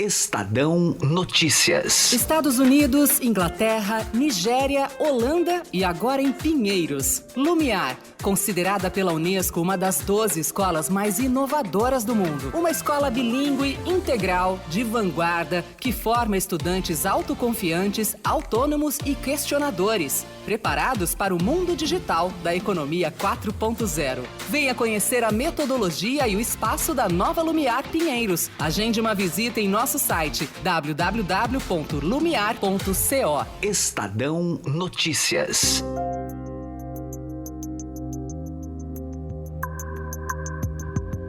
Estadão Notícias. Estados Unidos, Inglaterra, Nigéria, Holanda e agora em Pinheiros. Lumiar, considerada pela Unesco uma das 12 escolas mais inovadoras do mundo. Uma escola bilíngue, integral, de vanguarda, que forma estudantes autoconfiantes, autônomos e questionadores, preparados para o mundo digital da economia 4.0. Venha conhecer a metodologia e o espaço da nova Lumiar Pinheiros. Agende uma visita em nosso site www.lumiar.co. Estadão Notícias.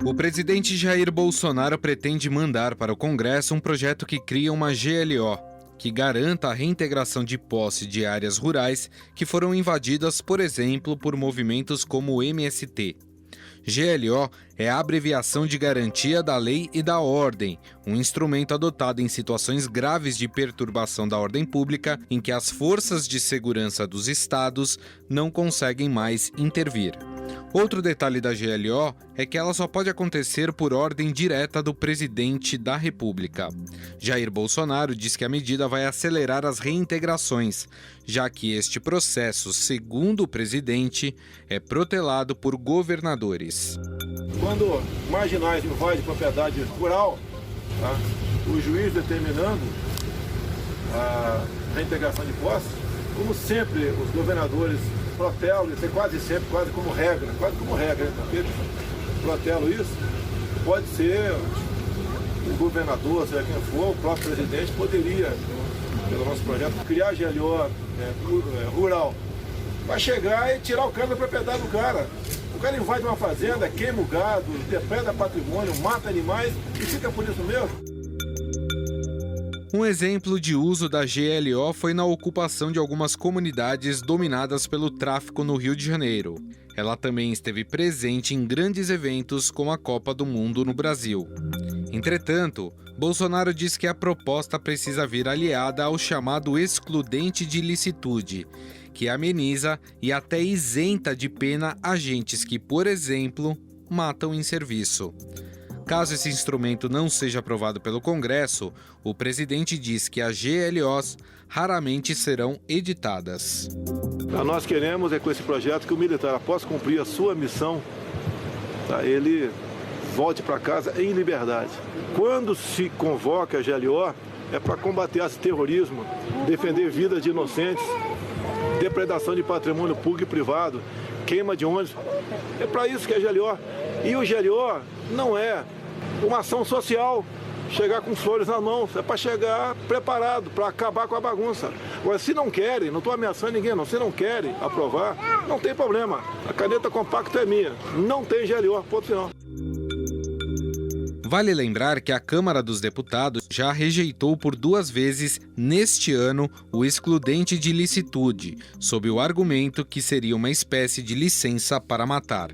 O presidente Jair Bolsonaro pretende mandar para o Congresso um projeto que cria uma GLO, que garanta a reintegração de posse de áreas rurais que foram invadidas, por exemplo, por movimentos como o MST. GLO é a abreviação de Garantia da Lei e da Ordem, um instrumento adotado em situações graves de perturbação da ordem pública em que as forças de segurança dos estados não conseguem mais intervir. Outro detalhe da GLO é que ela só pode acontecer por ordem direta do presidente da República. Jair Bolsonaro diz que a medida vai acelerar as reintegrações, já que este processo, segundo o presidente, é protelado por governadores. Quando marginais invadem propriedade rural, tá? O juiz determinando a reintegração de posse, como sempre os governadores protelam, isso é quase sempre, quase como regra, porque protelam isso, pode ser o governador, seja quem for, o próprio presidente poderia, pelo nosso projeto, criar a GLO rural, vai chegar e tirar o cara da propriedade do cara. O cara invade uma fazenda, queima o gado, depreda patrimônio, mata animais e fica por isso mesmo. Um exemplo de uso da GLO foi na ocupação de algumas comunidades dominadas pelo tráfico no Rio de Janeiro. Ela também esteve presente em grandes eventos como a Copa do Mundo no Brasil. Entretanto, Bolsonaro diz que a proposta precisa vir aliada ao chamado excludente de ilicitude, que ameniza e até isenta de pena agentes que, por exemplo, matam em serviço. Caso esse instrumento não seja aprovado pelo Congresso, o presidente diz que as GLOs raramente serão editadas. Nós queremos com esse projeto que o militar, após cumprir a sua missão, tá, ele volte para casa em liberdade. Quando se convoca a GLO, é para combater esse terrorismo, defender vidas de inocentes, depredação de patrimônio público e privado, queima de ônibus. É para isso que é a GLO. E o GLO não é uma ação social, chegar com flores na mão, é para chegar preparado, para acabar com a bagunça. Agora, se não querem, não estou ameaçando ninguém, não, se não querem aprovar, não tem problema. A caneta compacta é minha, não tem GLO, ponto final. Vale lembrar que a Câmara dos Deputados já rejeitou por 2 vezes neste ano o excludente de ilicitude, sob o argumento que seria uma espécie de licença para matar.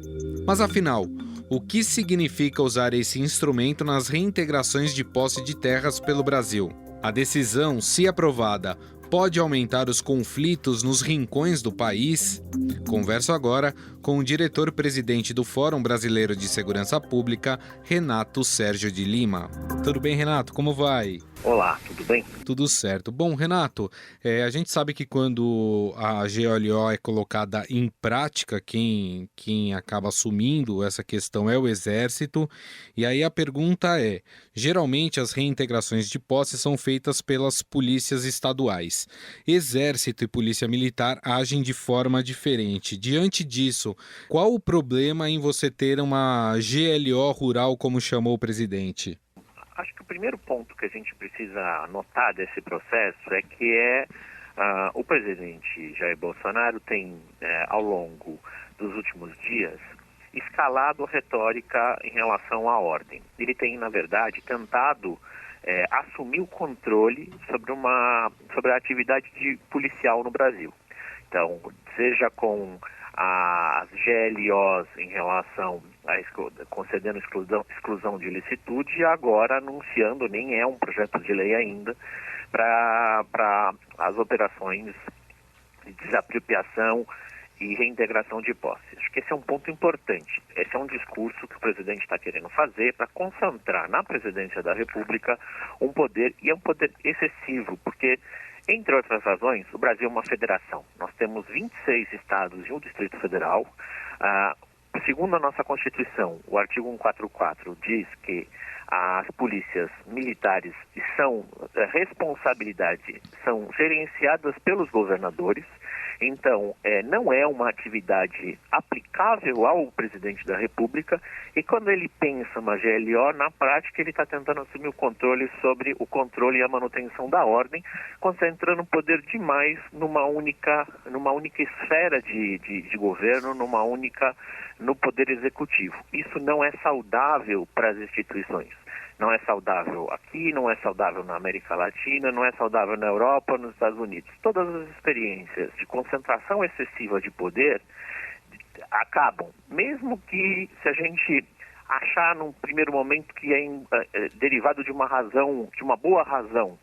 Mas afinal, o que significa usar esse instrumento nas reintegrações de posse de terras pelo Brasil? A decisão, se aprovada, pode aumentar os conflitos nos rincões do país? Converso agora com o diretor-presidente do Fórum Brasileiro de Segurança Pública, Renato Sérgio de Lima. Tudo bem, Renato? Como vai? Olá, tudo bem? Tudo certo. Bom, Renato, a gente sabe que quando a GLO é colocada em prática, quem acaba assumindo essa questão é o Exército. E aí a pergunta é, geralmente as reintegrações de posse são feitas pelas polícias estaduais. Exército e Polícia Militar agem de forma diferente. Diante disso, qual o problema em você ter uma GLO rural, como chamou o presidente? Acho que o primeiro ponto que a gente precisa notar desse processo é que o presidente Jair Bolsonaro tem, ao longo dos últimos dias, escalado a retórica em relação à ordem. Ele tem, na verdade, tentado assumir o controle sobre a atividade policial no Brasil. Então, seja com as GLOs em relação a concedendo exclusão de ilicitude e agora anunciando, nem é um projeto de lei ainda, para as operações de desapropriação e reintegração de posse. Acho que esse é um ponto importante. Esse é um discurso que o presidente está querendo fazer para concentrar na presidência da República um poder, e é um poder excessivo, porque, entre outras razões, o Brasil é uma federação. Nós temos 26 estados e um Distrito Federal. Segundo a nossa Constituição, o artigo 144 diz que as polícias militares são gerenciadas pelos governadores. Então, não é uma atividade aplicável ao presidente da República, e quando ele pensa uma GLO, na prática ele está tentando assumir o controle sobre o controle e a manutenção da ordem, concentrando poder demais numa única esfera de governo, no poder executivo. Isso não é saudável para as instituições. Não é saudável aqui, não é saudável na América Latina, não é saudável na Europa, nos Estados Unidos. Todas as experiências de concentração excessiva de poder acabam, mesmo que se a gente achar num primeiro momento que é derivado de uma razão, de uma boa razão,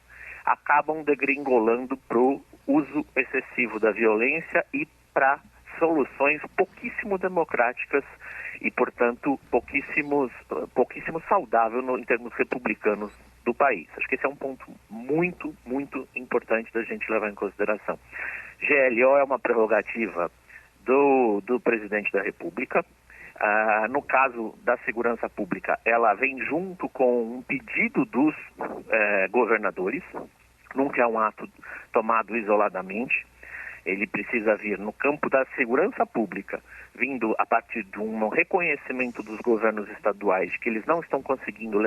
acabam degringolando para o uso excessivo da violência e para soluções pouquíssimo democráticas e, portanto, pouquíssimo saudável em termos republicanos do país. Acho que esse é um ponto muito, muito importante da gente levar em consideração. GLO é uma prerrogativa do presidente da República. No caso da segurança pública, ela vem junto com um pedido dos governadores, nunca é um ato tomado isoladamente. Ele precisa vir no campo da segurança pública, vindo a partir de um reconhecimento dos governos estaduais de que eles não estão conseguindo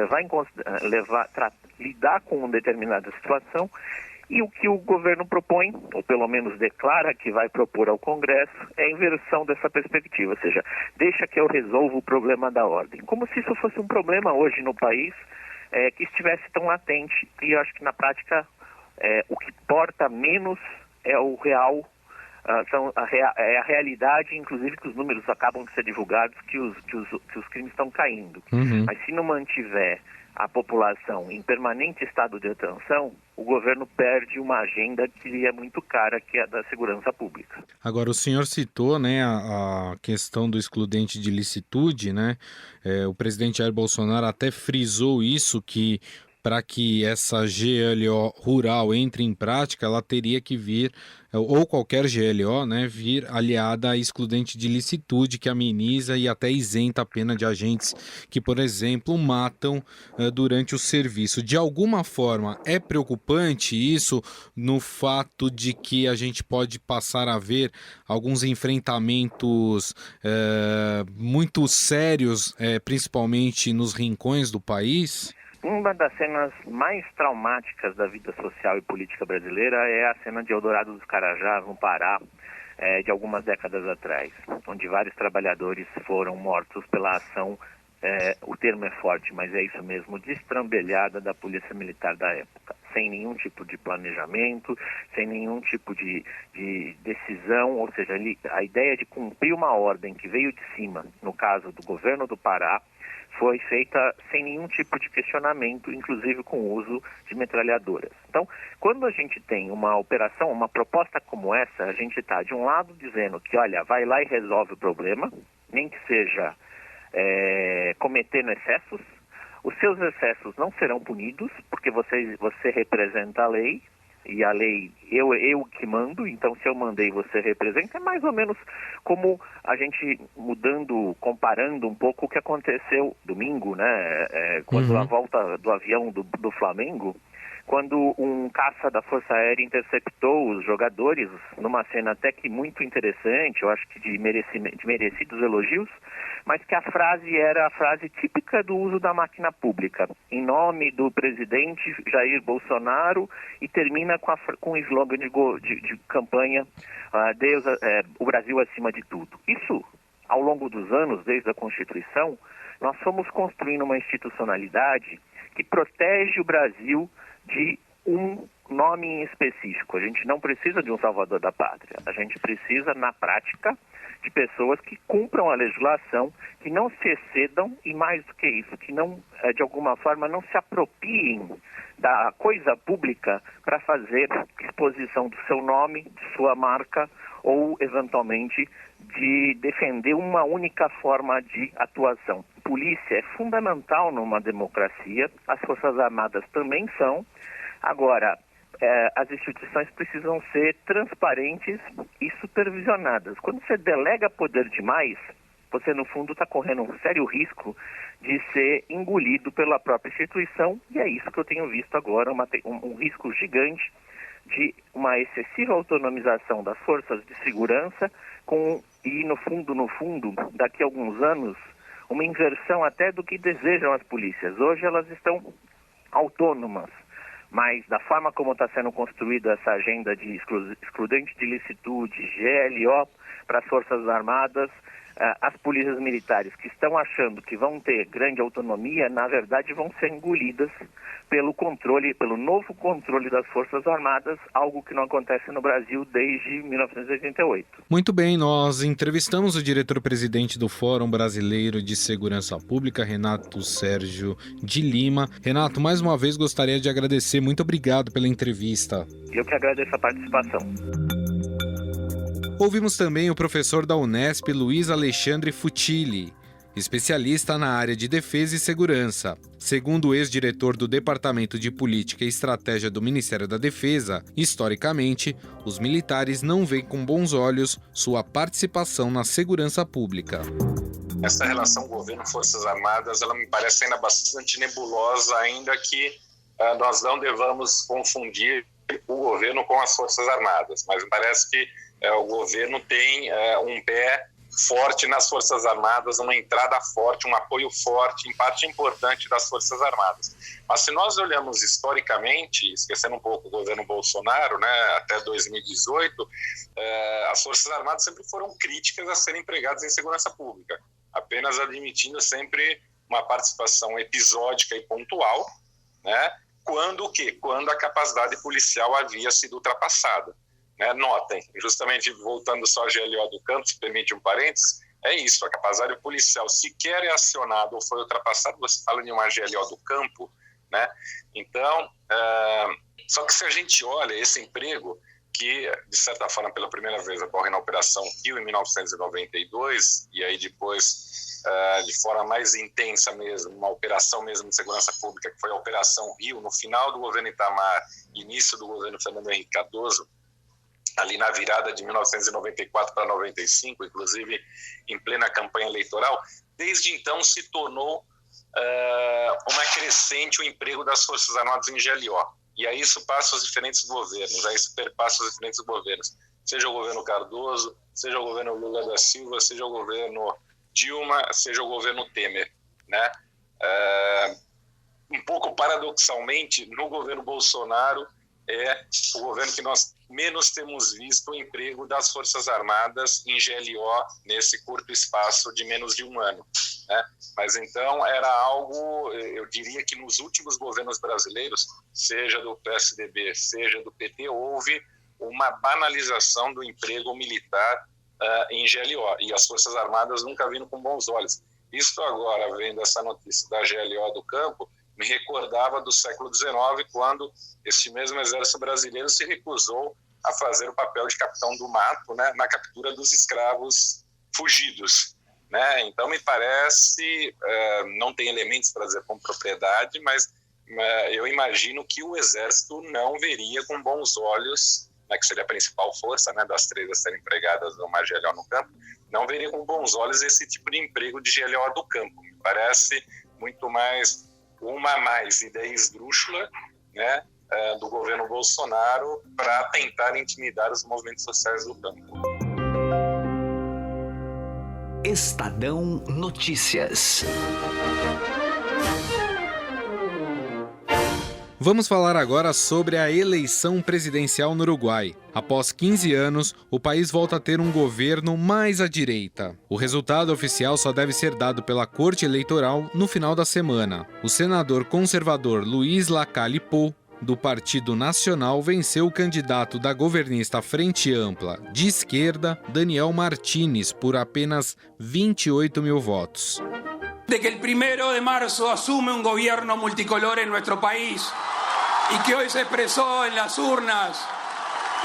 lidar com uma determinada situação, e o que o governo propõe, ou pelo menos declara que vai propor ao Congresso, é a inversão dessa perspectiva, ou seja, deixa que eu resolva o problema da ordem, como se isso fosse um problema hoje no país que estivesse tão latente, e eu acho que na prática o que porta menos é o real, é a realidade, inclusive que os números acabam de ser divulgados, que os crimes estão caindo. Mas se não mantiver a população em permanente estado de atenção, o governo perde uma agenda que é muito cara, que é a da segurança pública. Agora, o senhor citou, né, a questão do excludente de licitude, né? O presidente Jair Bolsonaro até frisou isso, que para que essa GLO rural entre em prática, ela teria que vir, ou qualquer GLO, né, vir aliada a excludente de licitude, que ameniza e até isenta a pena de agentes que, por exemplo, matam durante o serviço. De alguma forma, é preocupante isso no fato de que a gente pode passar a ver alguns enfrentamentos muito sérios, principalmente nos rincões do país? Uma das cenas mais traumáticas da vida social e política brasileira é a cena de Eldorado dos Carajás, no Pará, de algumas décadas atrás, onde vários trabalhadores foram mortos pela ação, o termo é forte, mas é isso mesmo, destrambelhada da Polícia Militar da época, sem nenhum tipo de planejamento, sem nenhum tipo de decisão, ou seja, a ideia de cumprir uma ordem que veio de cima, no caso do governo do Pará, foi feita sem nenhum tipo de questionamento, inclusive com o uso de metralhadoras. Então, quando a gente tem uma operação, uma proposta como essa, a gente está, de um lado, dizendo que, olha, vai lá e resolve o problema, nem que seja cometendo excessos. Os seus excessos não serão punidos, porque você representa a lei, e a lei, eu que mando, então se eu mandei você representa, é mais ou menos como a gente comparando um pouco o que aconteceu domingo, né, quando a volta do avião do Flamengo, quando um caça da Força Aérea interceptou os jogadores, numa cena até que muito interessante, eu acho que de merecidos elogios, mas que a frase era a frase típica do uso da máquina pública, em nome do presidente Jair Bolsonaro, e termina com um slogan de campanha, o Brasil acima de tudo. Isso, ao longo dos anos, desde a Constituição, nós fomos construindo uma institucionalidade que protege o Brasil de um nome em específico. A gente não precisa de um salvador da pátria. A gente precisa, na prática, de pessoas que cumpram a legislação, que não se excedam e, mais do que isso, que não, de alguma forma, não se apropriem da coisa pública para fazer exposição do seu nome, de sua marca ou, eventualmente, de defender uma única forma de atuação. Polícia é fundamental numa democracia, as Forças Armadas também são. Agora, as instituições precisam ser transparentes e supervisionadas. Quando você delega poder demais, você, no fundo, está correndo um sério risco de ser engolido pela própria instituição, e é isso que eu tenho visto agora, um risco gigante de uma excessiva autonomização das forças de segurança e, no fundo, daqui a alguns anos, uma inversão até do que desejam as polícias. Hoje elas estão autônomas, mas da forma como está sendo construída essa agenda de excludente de licitude, GLO, para as Forças Armadas, as polícias militares que estão achando que vão ter grande autonomia, na verdade vão ser engolidas pelo novo controle das Forças Armadas, algo que não acontece no Brasil desde 1988. Muito bem, nós entrevistamos o diretor-presidente do Fórum Brasileiro de Segurança Pública, Renato Sérgio de Lima. Renato, mais uma vez gostaria de agradecer, muito obrigado pela entrevista. Eu que agradeço a participação. Ouvimos também o professor da Unesp, Luiz Alexandre Futilli, especialista na área de defesa e segurança. Segundo o ex-diretor do Departamento de Política e Estratégia do Ministério da Defesa, historicamente, os militares não veem com bons olhos sua participação na segurança pública. Essa relação governo-forças armadas, ela me parece ainda bastante nebulosa, ainda que nós não devamos confundir o governo com as forças armadas, mas me parece que o governo tem um pé forte nas Forças Armadas, uma entrada forte, um apoio forte, em parte importante das Forças Armadas. Mas se nós olhamos historicamente, esquecendo um pouco o governo Bolsonaro, né, até 2018, as Forças Armadas sempre foram críticas a serem empregadas em segurança pública, apenas admitindo sempre uma participação episódica e pontual, né, quando a capacidade policial havia sido ultrapassada. Notem, justamente voltando só a GLO do campo, se permite um parênteses, é isso, a capacidade policial sequer é acionada ou foi ultrapassada, você fala em uma GLO do campo, né? Então, só que se a gente olha esse emprego, que de certa forma pela primeira vez ocorre na Operação Rio em 1992, e aí depois de forma mais intensa mesmo, uma operação mesmo de segurança pública, que foi a Operação Rio, no final do governo Itamar, início do governo Fernando Henrique Cardoso, ali na virada de 1994 para 95, inclusive em plena campanha eleitoral, desde então se tornou uma crescente o emprego das Forças Armadas em GLO. E aí isso passa os diferentes governos, aí isso perpassa os diferentes governos, seja o governo Cardoso, seja o governo Lula da Silva, seja o governo Dilma, seja o governo Temer, né? Um pouco paradoxalmente, no governo Bolsonaro, é o governo que nós menos temos visto o emprego das Forças Armadas em GLO nesse curto espaço de menos de um ano, né? Mas então era algo, eu diria que nos últimos governos brasileiros, seja do PSDB, seja do PT, houve uma banalização do emprego militar em GLO, e as Forças Armadas nunca viram com bons olhos. Isto agora, vendo essa notícia da GLO do campo, me recordava do século XIX, quando este mesmo exército brasileiro se recusou a fazer o papel de capitão do mato, né, na captura dos escravos fugidos, né? Então me parece, não tem elementos para dizer com propriedade, mas eu imagino que o exército não veria com bons olhos, né, que seria a principal força, né, das três a serem empregadas numa GLO no campo, não veria com bons olhos esse tipo de emprego de GLO do campo. Me parece muito mais uma ideia esdrúxula, né, do governo Bolsonaro para tentar intimidar os movimentos sociais do campo. Estadão Notícias. Vamos falar agora sobre a eleição presidencial no Uruguai. Após 15 anos, o país volta a ter um governo mais à direita. O resultado oficial só deve ser dado pela Corte Eleitoral no final da semana. O senador conservador Luiz Lacalle Pou, do Partido Nacional, venceu o candidato da governista Frente Ampla de esquerda, Daniel Martínez, por apenas 28 mil votos. De que el 1 de marzo asume un gobierno multicolor en nuestro país y que hoy se expresó en las urnas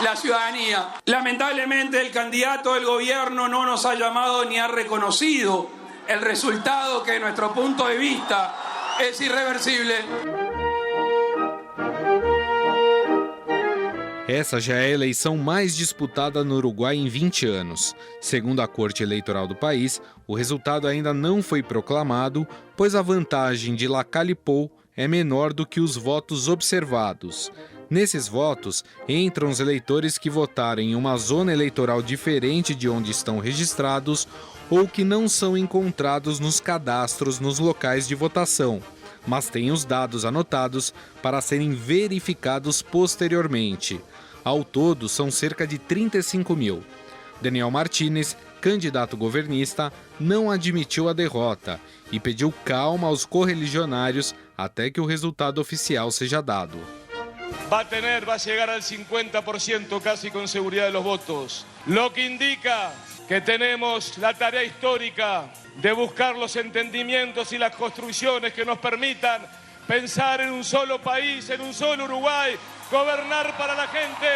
la ciudadanía. Lamentablemente el candidato del gobierno no nos ha llamado ni ha reconocido el resultado que, de nuestro punto de vista, es irreversible. Essa já é a eleição mais disputada no Uruguai em 20 anos. Segundo a Corte Eleitoral do país, o resultado ainda não foi proclamado, pois a vantagem de Lacalle Pou é menor do que os votos observados. Nesses votos, entram os eleitores que votaram em uma zona eleitoral diferente de onde estão registrados ou que não são encontrados nos cadastros nos locais de votação, mas têm os dados anotados para serem verificados posteriormente. Ao todo, são cerca de 35 mil. Daniel Martínez, candidato governista, não admitiu a derrota e pediu calma aos correligionários até que o resultado oficial seja dado. Va a llegar al 50% casi con seguridad de los votos, lo que indica que tenemos la tarea histórica de buscar los entendimientos y las construcciones que nos permitan pensar en un solo país, en un solo Uruguay, gobernar para la gente.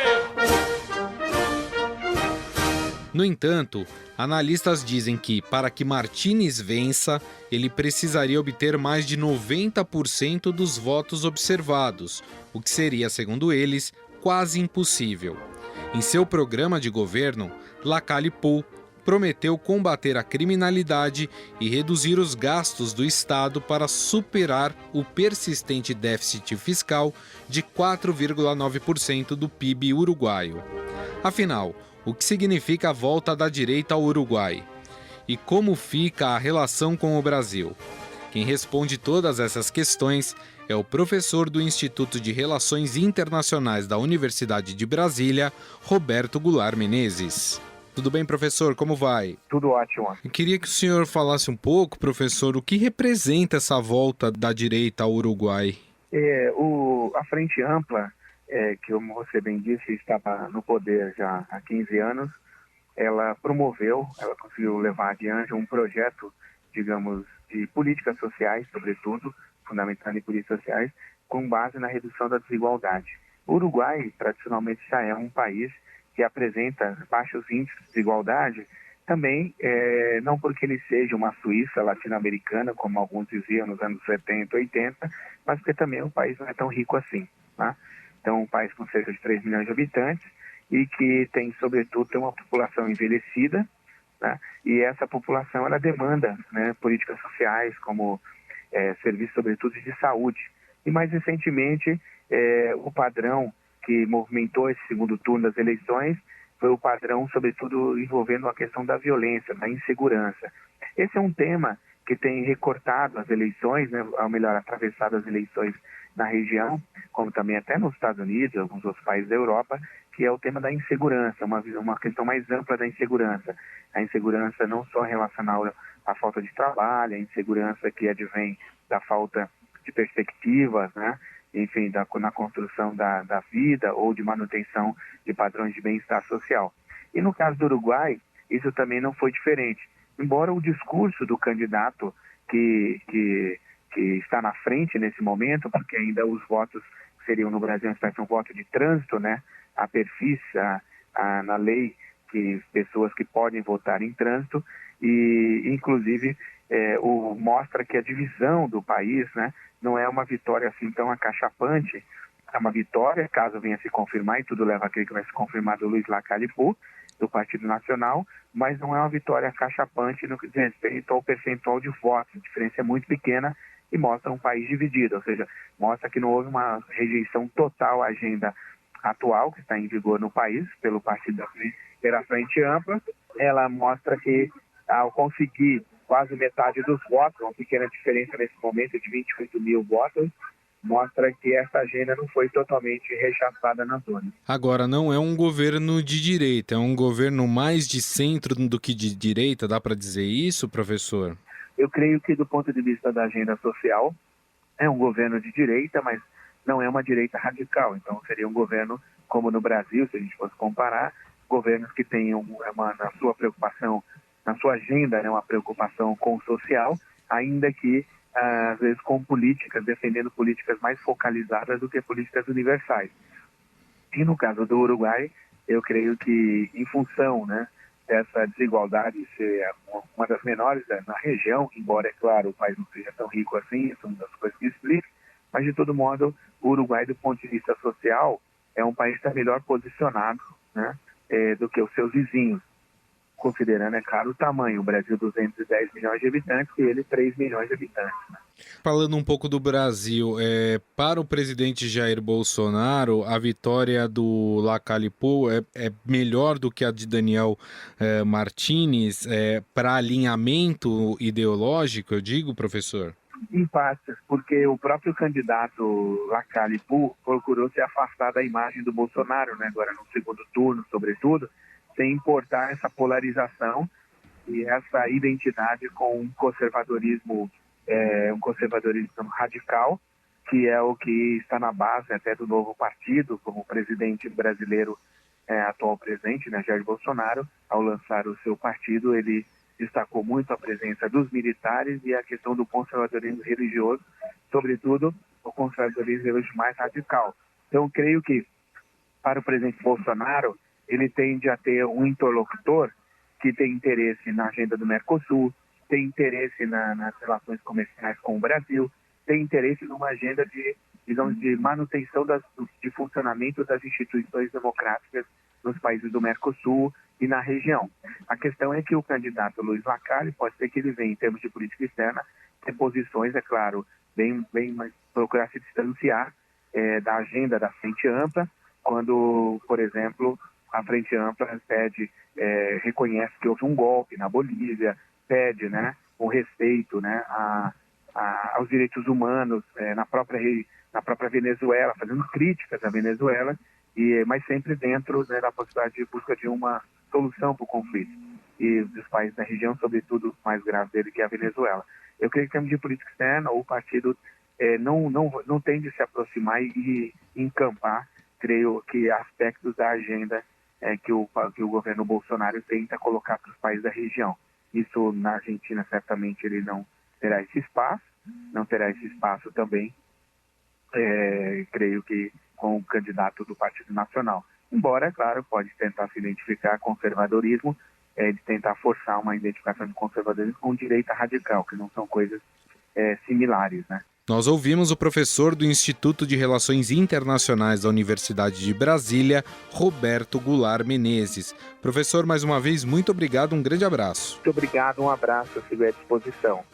No entanto, analistas dizem que, para que Martínez vença, ele precisaria obter mais de 90% dos votos observados, o que seria, segundo eles, quase impossível. Em seu programa de governo, Lacalle Pou prometeu combater a criminalidade e reduzir os gastos do Estado para superar o persistente déficit fiscal de 4,9% do PIB uruguaio. Afinal, o que significa a volta da direita ao Uruguai? E como fica a relação com o Brasil? Quem responde todas essas questões é o professor do Instituto de Relações Internacionais da Universidade de Brasília, Roberto Goulart Menezes. Tudo bem, professor? Como vai? Tudo ótimo. Eu queria que o senhor falasse um pouco, professor, o que representa essa volta da direita ao Uruguai? A Frente Ampla, que como você bem disse, estava no poder já há 15 anos, ela conseguiu levar adiante um projeto, digamos, de políticas sociais, sobretudo, fundamentado em políticas sociais, com base na redução da desigualdade. O Uruguai, tradicionalmente, já é um país que apresenta baixos índices de desigualdade, também não porque ele seja uma Suíça latino-americana, como alguns diziam nos anos 70, 80, mas porque também o país não é tão rico assim. Tá? Então, um país com cerca de 3 milhões de habitantes e que tem, sobretudo, uma população envelhecida, tá? E essa população ela demanda, né, políticas sociais, como serviços, sobretudo, de saúde. E, mais recentemente, o padrão que movimentou esse segundo turno das eleições foi o padrão, sobretudo, envolvendo a questão da violência, da insegurança. Esse é um tema que tem recortado as eleições, né, ou melhor, atravessado as eleições na região, como também até nos Estados Unidos, alguns outros países da Europa, que é o tema da insegurança, uma questão mais ampla da insegurança. A insegurança não só relacionada à falta de trabalho, a insegurança que advém da falta de perspectivas, né? Enfim, na construção da vida ou de manutenção de padrões de bem-estar social. E no caso do Uruguai, isso também não foi diferente. Embora o discurso do candidato que está na frente nesse momento, porque ainda os votos seriam no Brasil, um voto de trânsito, né? A perfis, na lei, que pessoas que podem votar em trânsito, e inclusive mostra que a divisão do país, né, não é uma vitória assim tão acachapante. É uma vitória, caso venha se confirmar, e tudo leva a crer que vai se confirmar, do Luiz Lacalle Pou, do Partido Nacional, mas não é uma vitória acachapante no que diz respeito ao percentual de votos. A diferença é muito pequena e mostra um país dividido, ou seja, mostra que não houve uma rejeição total à agenda atual, que está em vigor no país, pelo Partido pela Frente Ampla. Ela mostra que, ao conseguir quase metade dos votos, uma pequena diferença nesse momento de 28 mil votos, mostra que essa agenda não foi totalmente rechaçada na zona. Agora, não é um governo de direita, é um governo mais de centro do que de direita, dá para dizer isso, professor? Eu creio que, do ponto de vista da agenda social, é um governo de direita, mas não é uma direita radical. Então, seria um governo, como no Brasil, se a gente fosse comparar, governos que tenham na sua preocupação, na sua agenda, né, uma preocupação com o social, ainda que, às vezes, com políticas, defendendo políticas mais focalizadas do que políticas universais. E no caso do Uruguai, Eu creio que, em função, né, dessa desigualdade ser uma das menores na região, embora, é claro, o país não seja tão rico assim, isso é uma das coisas que explica, mas, de todo modo, o Uruguai, do ponto de vista social, é um país que está melhor posicionado, né, do que os seus vizinhos, considerando, é claro, o tamanho. O Brasil, 210 milhões de habitantes, e ele, 3 milhões de habitantes. Né? Falando um pouco do Brasil, para o presidente Jair Bolsonaro, a vitória do Lacalle Pou é melhor do que a de Daniel Martins para alinhamento ideológico, eu digo, professor? Em partes, porque o próprio candidato Lacalle Pou procurou se afastar da imagem do Bolsonaro, né, agora no segundo turno, sobretudo, sem importar essa polarização e essa identidade com um conservadorismo radical, que é o que está na base até do novo partido, como o presidente brasileiro, atual presidente, né, Jair Bolsonaro, ao lançar o seu partido, ele destacou muito a presença dos militares e a questão do conservadorismo religioso, sobretudo o conservadorismo religioso mais radical. Então, creio que, para o presidente Bolsonaro, ele tende a ter um interlocutor que tem interesse na agenda do Mercosul, tem interesse nas relações comerciais com o Brasil, tem interesse numa agenda de manutenção de funcionamento das instituições democráticas nos países do Mercosul e na região. A questão é que o candidato Luiz Lacalle pode ser que ele venha, em termos de política externa, ter posições, é claro, bem procurar se distanciar da agenda da Frente Ampla, quando, por exemplo, a Frente Ampla reconhece que houve um golpe na Bolívia, pede, né, o respeito, né, aos direitos humanos na própria Venezuela, fazendo críticas à Venezuela, mas sempre dentro, né, da possibilidade de busca de uma solução para o conflito. E dos países da região, sobretudo o mais grave dele, que é a Venezuela. Eu creio que, em termos de política externa, o partido não tende a se aproximar e encampar, creio que, aspectos da agenda que o governo Bolsonaro tenta colocar para os países da região. Isso, na Argentina, certamente ele não terá esse espaço também, creio que com o candidato do Partido Nacional. Embora, claro, pode tentar se identificar conservadorismo, de tentar forçar uma identificação de conservadorismo com direita radical, que não são coisas similares, né? Nós ouvimos o professor do Instituto de Relações Internacionais da Universidade de Brasília, Roberto Goulart Menezes. Professor, mais uma vez, muito obrigado, um grande abraço. Muito obrigado, um abraço, eu fico à disposição.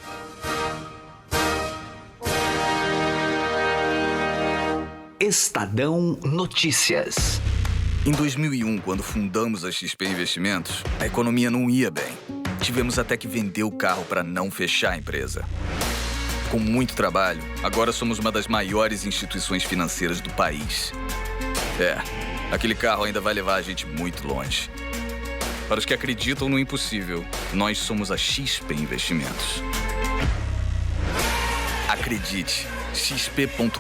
Estadão Notícias. Em 2001, quando fundamos a XP Investimentos, a economia não ia bem. Tivemos até que vender o carro para não fechar a empresa. Com muito trabalho, agora somos uma das maiores instituições financeiras do país. Aquele carro ainda vai levar a gente muito longe. Para os que acreditam no impossível, nós somos a XP Investimentos. Acredite, xp.com.br.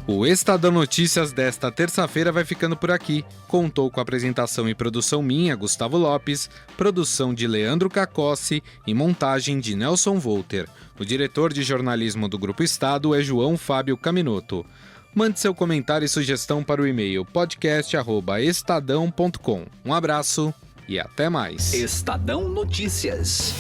O Estadão Notícias desta terça-feira vai ficando por aqui. Contou com a apresentação e produção minha, Gustavo Lopes, produção de Leandro Cacossi e montagem de Nelson Volter. O diretor de jornalismo do Grupo Estado é João Fábio Caminoto. Mande seu comentário e sugestão para o e-mail podcast@estadão.com. Um abraço e até mais. Estadão Notícias.